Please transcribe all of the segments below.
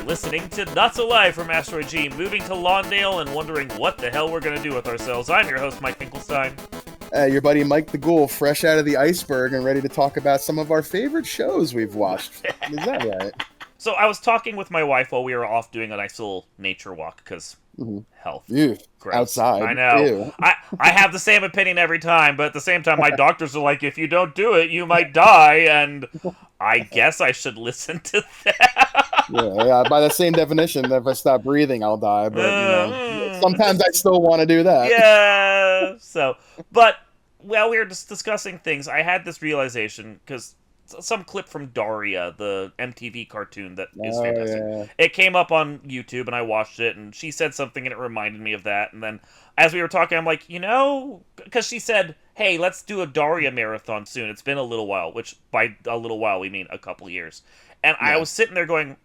listening to Not So Live from Asteroid G, moving to Lawndale and wondering what the hell we're going to do with ourselves. I'm your host, Mike Finkelstein. Your buddy Mike the Ghoul, fresh out of the iceberg and ready to talk about some of our favorite shows we've watched. Is that right? So I was talking with my wife while we were off doing a nice little nature walk, because health. Ew. Gross. Outside. I know. Ew. I have the same opinion every time, but at the same time, my doctors are like, if you don't do it, you might die, and I guess I should listen to that. Yeah, by the same definition, if I stop breathing, I'll die. But, sometimes I still want to do that. Yeah. So, but while we were just discussing things, I had this realization, because some clip from Daria, the MTV cartoon that is fantastic. Yeah. It came up on YouTube, and I watched it, and she said something, and it reminded me of that. And then, as we were talking, I'm like, because she said, hey, let's do a Daria marathon soon. It's been a little while, which by a little while, we mean a couple years. And I was sitting there going,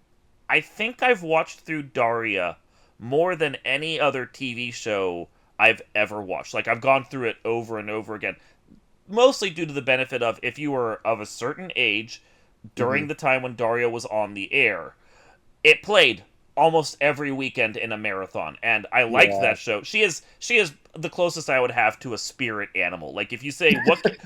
I think I've watched through Daria more than any other TV show I've ever watched. Like, I've gone through it over and over again. Mostly due to the benefit of, if you were of a certain age during the time when Daria was on the air, it played almost every weekend in a marathon, and I liked that show. She is the closest I would have to a spirit animal. Like, if you say,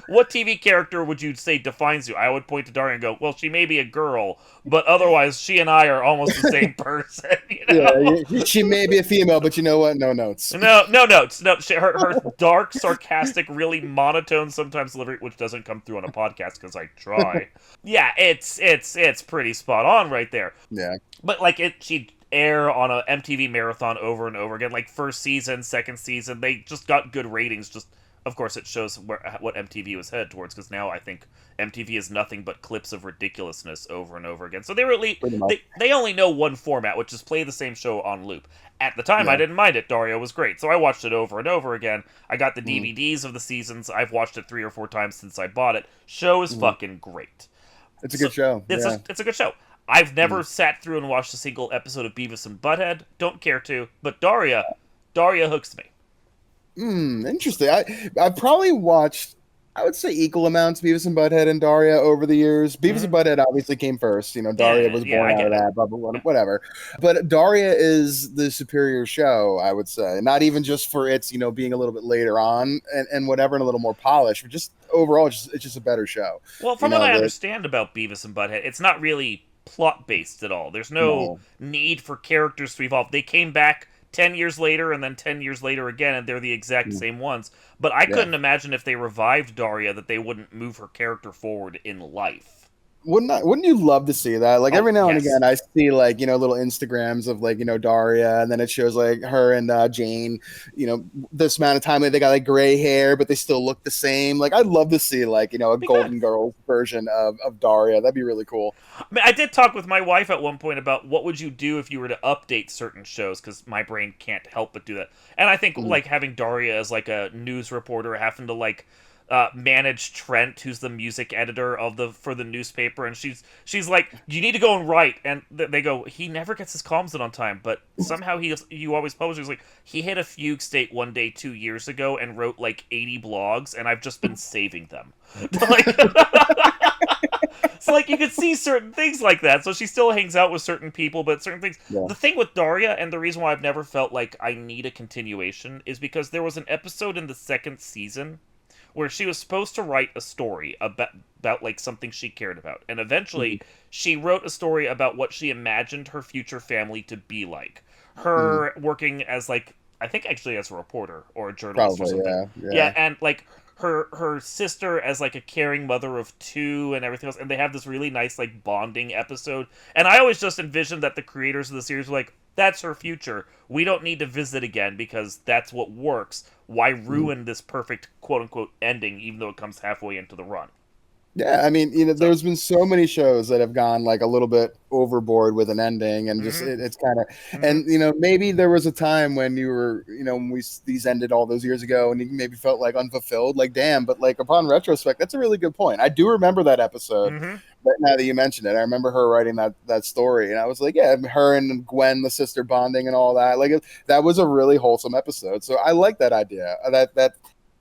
what TV character would you say defines you, I would point to Daria and go, well, she may be a girl, but otherwise she and I are almost the same person. Yeah, she may be a female, but you know what? No notes. No notes. No, her dark, sarcastic, really monotone, sometimes delivery, which doesn't come through on a podcast because I try. Yeah, it's pretty spot on right there. Yeah. But like she'd air on a MTV marathon over and over again. Like first season, second season, they just got good ratings. Just of course, it shows what MTV was headed towards, because now I think MTV is nothing but clips of ridiculousness over and over again. So they really they only know one format, which is play the same show on loop. At the time, I didn't mind it. Daria was great, so I watched it over and over again. I got the DVDs of the seasons. I've watched it 3 or 4 times since I bought it. Show is fucking great. It's a good show. It's a good show. I've never sat through and watched a single episode of Beavis and Butthead. Don't care to. But Daria hooks me. Interesting. I've probably watched, I would say, equal amounts of Beavis and Butthead and Daria over the years. Beavis and Butthead obviously came first. Daria was born out of that, blah, blah, blah, whatever. But Daria is the superior show, I would say. Not even just for its, being a little bit later on and whatever, and a little more polished, but just overall, it's just a better show. Well, from what I understand about Beavis and Butthead, it's not really plot-based at all. There's no need for characters to evolve. They came back 10 years later and then 10 years later again, and they're the exact same ones. But I couldn't imagine if they revived Daria that they wouldn't move her character forward in life. Wouldn't you love to see that? Like every now and again, I see little Instagrams of Daria, and then it shows her and Jane. This amount of time they got gray hair, but they still look the same. Like I'd love to see a Golden Girls version of Daria. That'd be really cool. I mean, I did talk with my wife at one point about what would you do if you were to update certain shows, because my brain can't help but do that. And I think having Daria as a news reporter, having to manage Trent, who's the music editor for the newspaper, and she's like, you need to go and write, and they go, he never gets his columns in on time, but somehow you always publish. He's like, he hit a fugue state one day 2 years ago and wrote 80 blogs, and I've just been saving them. So you could see certain things like that. So she still hangs out with certain people, but certain things. Yeah. The thing with Daria, and the reason why I've never felt like I need a continuation, is because there was an episode in the second season where she was supposed to write a story about something she cared about. And eventually, she wrote a story about what she imagined her future family to be like. Her working as, I think actually as a reporter or a journalist or something. Yeah, and, her sister as, a caring mother of 2 and everything else. And they have this really nice, bonding episode. And I always just envisioned that the creators of the series were like, that's her future. We don't need to visit again because that's what works. Why ruin this perfect quote-unquote ending, even though it comes halfway into the run? Yeah, I mean, there's been so many shows that have gone a little bit overboard with an ending, and just it's kind of, and maybe there was a time when you were, when these ended all those years ago, and you maybe felt unfulfilled, damn. But upon retrospect, that's a really good point. I do remember that episode. But now that you mention it, I remember her writing that story, and I was like, yeah, her and Gwen, the sister, bonding and all that. That was a really wholesome episode. So I like that idea. That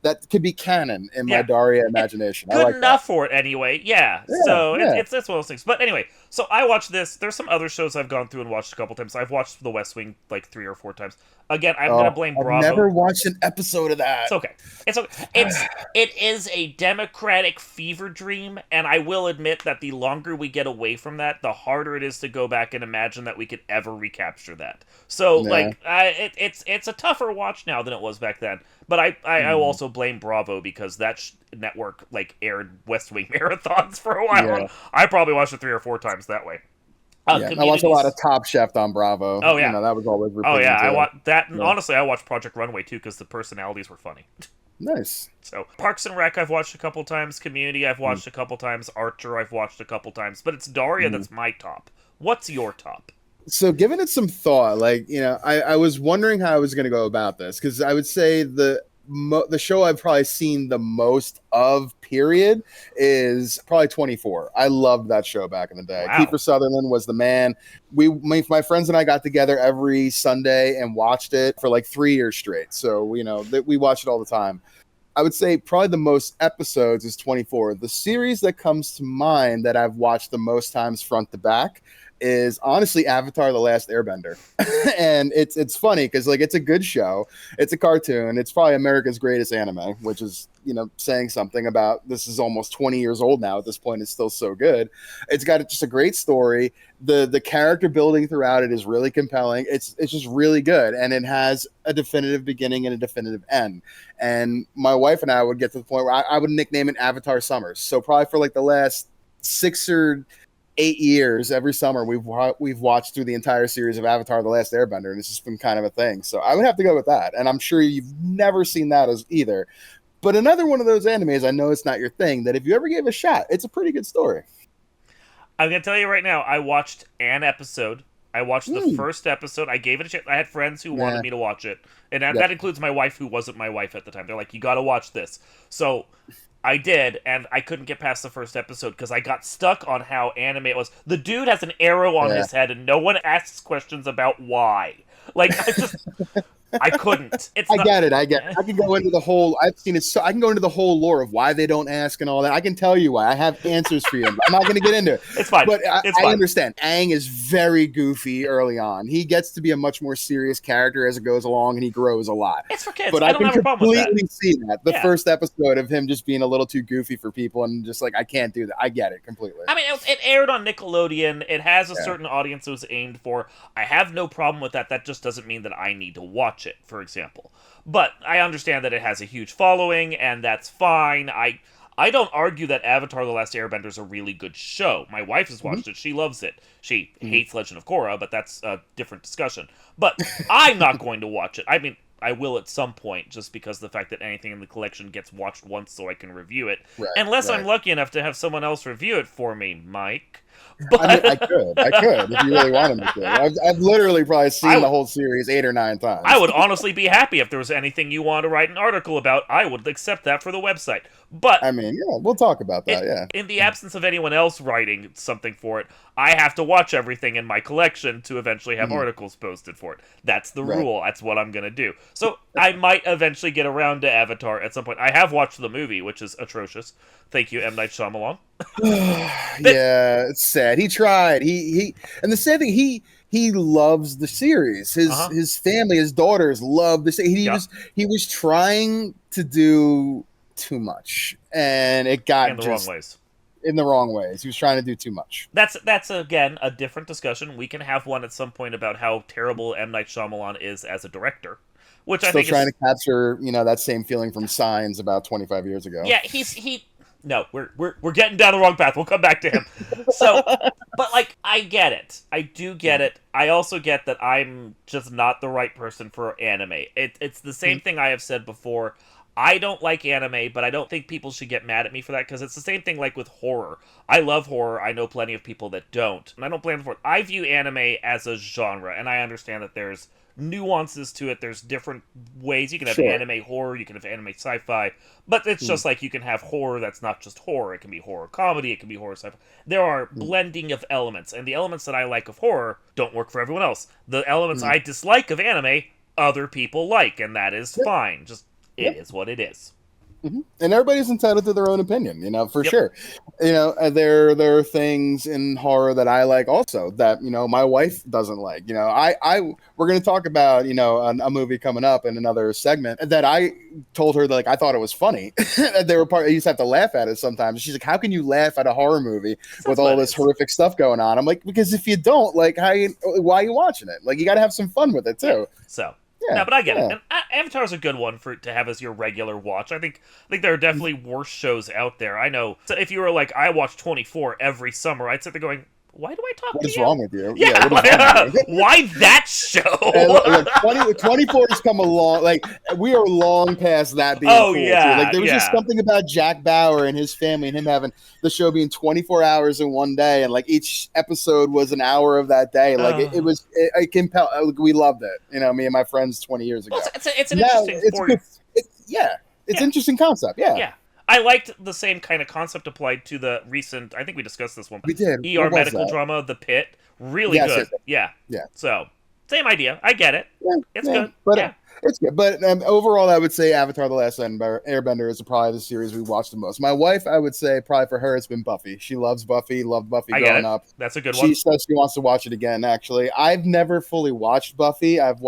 that could be canon in my Yeah. Daria It's imagination. I good like that. enough for it anyway. Yeah. Yeah, So yeah. it's one of those things. But anyway, so I watched this. There's some other shows I've gone through and watched a couple times. I've watched The West Wing like 3 or 4 times. Again, I'm gonna Oh, blame I've Bravo. never watched an episode of It's that. okay. It's okay. It is a democratic fever dream, and I will admit that the longer we get away from that, the harder it is to go back and imagine that we could ever recapture that. So Yeah. like, it's a tougher watch now than it was back then. But I will also blame Bravo because that network like aired West Wing marathons for a while, Yeah. and I probably watched it 3 or 4 times that way. Yeah, I watched a lot of Top Chef on Bravo. Oh yeah, That was always oh repeating yeah. I too. watched that, and Yeah. honestly, I watched Project Runway too because the personalities were funny. Nice. So Parks and Rec I've watched a couple times, Community I've watched a couple times, Archer I've watched a couple times, but it's Daria that's my top. What's your top? So giving it some thought, like, I was wondering how I was going to go about this, because I would say the show I've probably seen the most of, period, is probably 24. I loved that show back in the day. Wow. Kiefer Sutherland was the man. My friends and I got together every Sunday and watched it for like 3 years straight. So, we watched it all the time. I would say probably the most episodes is 24. The series that comes to mind that I've watched the most times front to back is honestly Avatar: The Last Airbender. And it's funny because like it's a good show. It's a cartoon. It's probably America's greatest anime, which is, saying something about this is almost 20 years old now at this point. It's still so good. It's got just a great story. The character building throughout it is really compelling. It's just really good, and it has a definitive beginning and a definitive end. And my wife and I would get to the point where I would nickname it Avatar Summers. So probably for like the last 6 or 8 years, every summer we've watched through the entire series of Avatar: The Last Airbender, and it's just been kind of a thing. So I would have to go with that, and I'm sure you've never seen that as either. But another one of those animes, I know it's not your thing, that if you ever gave a shot, it's a pretty good story. I'm gonna tell you right now, I watched an episode. I watched the first episode. I gave it a chance. I had friends who wanted me to watch it, and that includes my wife, who wasn't my wife at the time. They're like, "You got to watch this." So I did, and I couldn't get past the first episode because I got stuck on how anime it was. The dude has an arrow on his head, and no one asks questions about why. Like, I couldn't. I get it. I can go into the whole. I've seen it. So I can go into the whole lore of why they don't ask and all that. I can tell you why. I have answers for you. I'm not going to get into it. It's fine. But I fine. understand. Aang is very goofy early on. He gets to be a much more serious character as it goes along, and he grows a lot. It's for kids. But I I don't can have a problem with that. completely see that. The first episode of him just being a little too goofy for people, and just like, I can't do that. I get it completely. I mean, it aired on Nickelodeon. It has a certain audience it was aimed for. I have no problem with that. That just doesn't mean that I need to watch it, for example. But I understand that it has a huge following, and that's fine. I don't argue that Avatar: The Last Airbender is a really good show. My wife has watched it. She loves it. She hates Legend of Korra, but that's a different discussion. But I'm not going to watch it. I mean, I will at some point, just because of the fact that anything in the collection gets watched once so I can review it. Right, unless I'm lucky enough to have someone else review it for me, Mike. But I mean, I could if you really wanted me to. I've literally probably seen the whole series 8 or 9 times. I would honestly be happy if there was anything you want to write an article about. I would accept that for the website. But I mean, yeah, we'll talk about that. In the absence of anyone else writing something for it, I have to watch everything in my collection to eventually have articles posted for it. That's the rule. That's what I'm going to do. So I might eventually get around to Avatar at some point. I have watched the movie, which is atrocious. Thank you, M. Night Shyamalan. Yeah, it's sad. He tried. He and the sad thing, he loves the series. His family, his daughters love this. He was trying to do too much, and it got in the wrong ways. In the wrong ways. He was trying to do too much. That's again a different discussion. We can have one at some point about how terrible M. Night Shyamalan is as a director. Which Still I think trying to capture, that same feeling from Signs about 25 years ago. Yeah, No, we're getting down the wrong path. We'll come back to him. So, but like, I get it. I do get it. I also get that I'm just not the right person for anime. It's the same thing I have said before. I don't like anime, but I don't think people should get mad at me for that, because it's the same thing like with horror. I love horror. I know plenty of people that don't, and I don't blame them for it. I view anime as a genre, and I understand that there's nuances to it. There's different ways. You can have anime horror, you can have anime sci-fi, but it's just like you can have horror that's not just horror. It can be horror comedy, it can be horror sci-fi. There are blending of elements, and the elements that I like of horror don't work for everyone else. The elements I dislike of anime, other people like, and that is fine. Just, it is what it is. And everybody's entitled to their own opinion, for Yep. sure. There are things in horror that I like also that my wife doesn't like. I we're going to talk about a movie coming up in another segment that I told her that, like, I thought it was funny. They were I used to have to laugh at it sometimes. She's like, "How can you laugh at a horror movie with all this horrific stuff going on?" I'm like, "Because if you don't, like, why are you watching it? Like, you got to have some fun with it too." Yeah. So. Yeah, No, but I get it. yeah. And Avatar's a good one to have as your regular watch. I think there are definitely worse shows out there. I know. So if you were like, I watch 24 every summer, I'd sit there going, why do I talk What to is you? wrong with you? Yeah, what is wrong with you? why that show? And look, 24 has come along. Like, we are long past that being Oh, cool, too. yeah, Like, there was just yeah. something about Jack Bauer and his family and him having the show being 24 hours in one day, and like each episode was an hour of that day. Like, it compelled. We loved it. Me and my friends 20 years ago. Well, it's an Now interesting it's for good. Yeah, it's Yeah. interesting concept. Yeah, Yeah. I liked the same kind of concept applied to the recent, I think we discussed this one, we did. ER What was medical that? drama, The Pit. Really Yes, good. yes, Yeah. yeah. So, same idea. I get it. Yeah, It's yeah, good. but Yeah. it's good. But overall, I would say Avatar: The Last Airbender is probably the series we watched the most. My wife, I would say, probably for her, it's been Buffy. She loves Buffy, loved Buffy I get growing it. up. That's a good She one. says she wants to watch it again. Actually, I've never fully watched Buffy. I've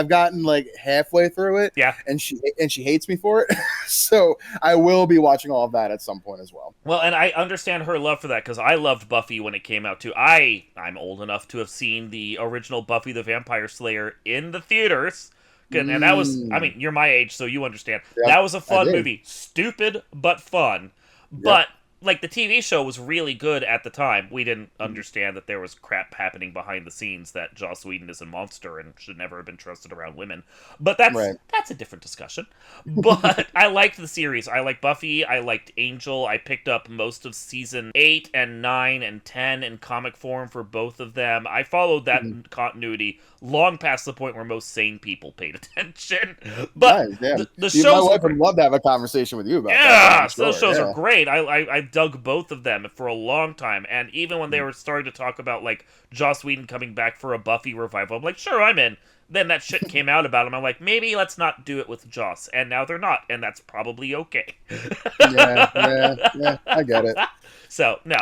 gotten like halfway through it, Yeah. and she hates me for it. So I will be watching all of that at some point as well. Well, and I understand her love for that because I loved Buffy when it came out too. I'm old enough to have seen the original Buffy the Vampire Slayer in the theaters. And that was, I mean, you're my age, so you understand. Yep, That was a I fun do. movie. Stupid, but fun. Yep. But, like, the TV show was really good at the time. We didn't understand that there was crap happening behind the scenes, that Joss Whedon is a monster and should never have been trusted around women. But Right. that's a different discussion. But I liked the series. I liked Buffy. I liked Angel. I picked up most of season 8 and 9 and 10 in comic form for both of them. I followed that continuity long past the point where most sane people paid attention. But Nice, yeah. the My shows wife were would love to have a conversation with you about that. yeah, I'm those sure, shows yeah. are great. I dug both of them for a long time, and even when they were starting to talk about like Joss Whedon coming back for a Buffy revival, I'm like, sure, I'm in. Then that shit came out about him. I'm like, maybe let's not do it with Joss, and now they're not, and that's probably okay. Yeah, I get it. So no,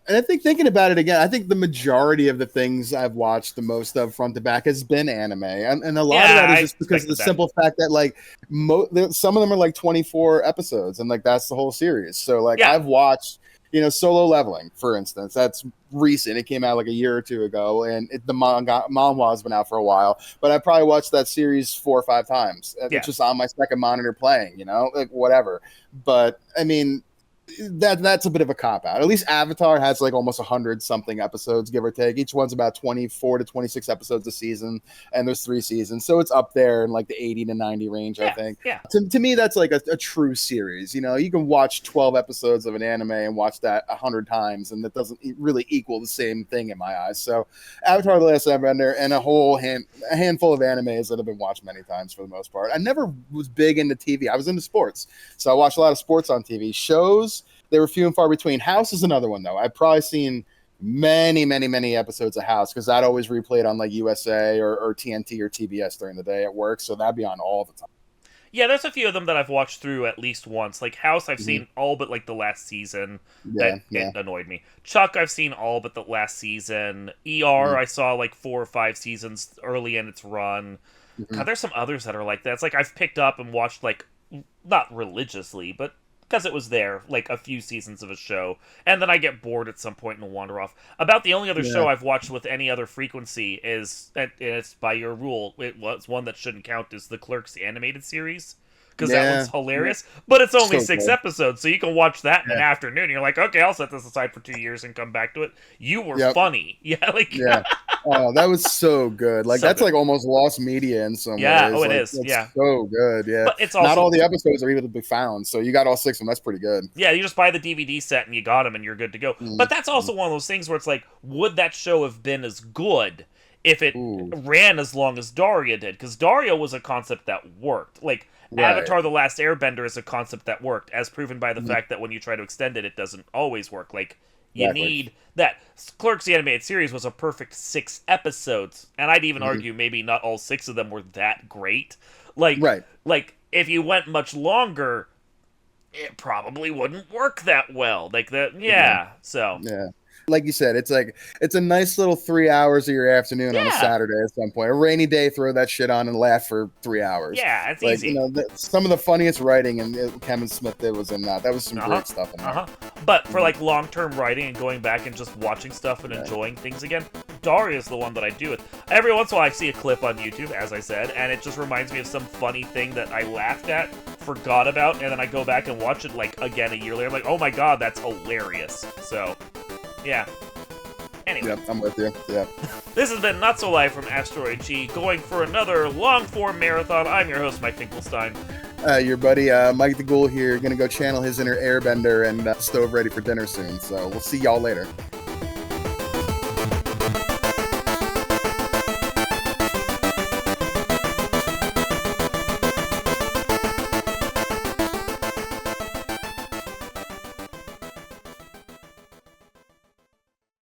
And I think thinking about it again, I think the majority of the things I've watched the most of front to back has been anime, and a lot of that Yeah, is I just because of the expected that. simple fact that like some of them are like 24 episodes, and like that's the whole series. So like Yeah. I've watched, Solo Leveling, for instance. That's recent. It came out like a year or two ago, and the manhwa has been out for a while. But I probably watched that series 4 or 5 times. Yeah. It's just on my second monitor playing, like whatever. But I mean, that's a bit of a cop out. At least Avatar has like almost 100 something episodes, give or take. Each one's about 24 to 26 episodes a season, and there's 3 seasons, so it's up there in like the 80 to 90 range. I think. Yeah. To me, that's like a true series. You can watch 12 episodes of an anime and watch that 100 times, and that doesn't really equal the same thing in my eyes. So, Avatar: The Last Airbender and a handful of animes that have been watched many times for the most part. I never was big into TV. I was into sports, so I watched a lot of sports on TV shows. They were few and far between. House is another one, though. I've probably seen many episodes of House because that always replayed on like USA or TNT or TBS during the day at work. So that'd be on all the time. Yeah, there's a few of them that I've watched through at least once. Like House, I've seen all but like the last season. Yeah. It annoyed me. Chuck, I've seen all but the last season. ER, I saw like 4 or 5 seasons early in its run. God, there's some others that are like that. It's like I've picked up and watched like not religiously, but because it was there, like a few seasons of a show, and then I get bored at some point and wander off. About the only other show I've watched with any other frequency is, and it's by your rule, it was one that shouldn't count, is the Clerks animated series. Because that one's hilarious, but it's only 6 episodes, so you can watch that in an afternoon. And you're like, okay, I'll set this aside for 2 years and come back to it. You were funny, Oh, that was so good. Like So that's good. like almost lost media in some ways. Oh, it like, is. It's so good. Yeah, But it's also not all the episodes are able to be found, so you got all 6 of them. That's pretty good. Yeah, you just buy the DVD set and you got them and you're good to go. But that's also one of those things where it's like, would that show have been as good if it ran as long as Daria did? Because Daria was a concept that worked. Like, Avatar: The Last Airbender is a concept that worked, as proven by the fact that when you try to extend it, it doesn't always work. Like, you need that. Clerks the Animated Series was a perfect 6 episodes, and I'd even argue maybe not all 6 of them were that great. Like, if you went much longer, it probably wouldn't work that well. Like that, yeah. So yeah. Like you said, it's like it's a nice little 3 hours of your afternoon on a yeah, Saturday at some point. A rainy day, throw that shit on and laugh for 3 hours. yeah, it's Like, easy. some of the funniest writing and Kevin Smith did was in that. That was some great stuff in there. But for like long-term writing and going back and just watching stuff and enjoying things again, Daria is the one that I do it. Every once in a while I see a clip on YouTube, as I said, and it just reminds me of some funny thing that I laughed at, forgot about, and then I go back and watch it like again a year later. I'm like, oh my god, that's hilarious. So, yeah. Anyway. Yep, I'm with you. Yeah. This has been Not So Live from Asteroid G, going for another long-form marathon. I'm your host, Mike Finkelstein. Your buddy Mike the Ghoul here, gonna go channel his inner airbender and stove ready for dinner soon. So we'll see y'all later.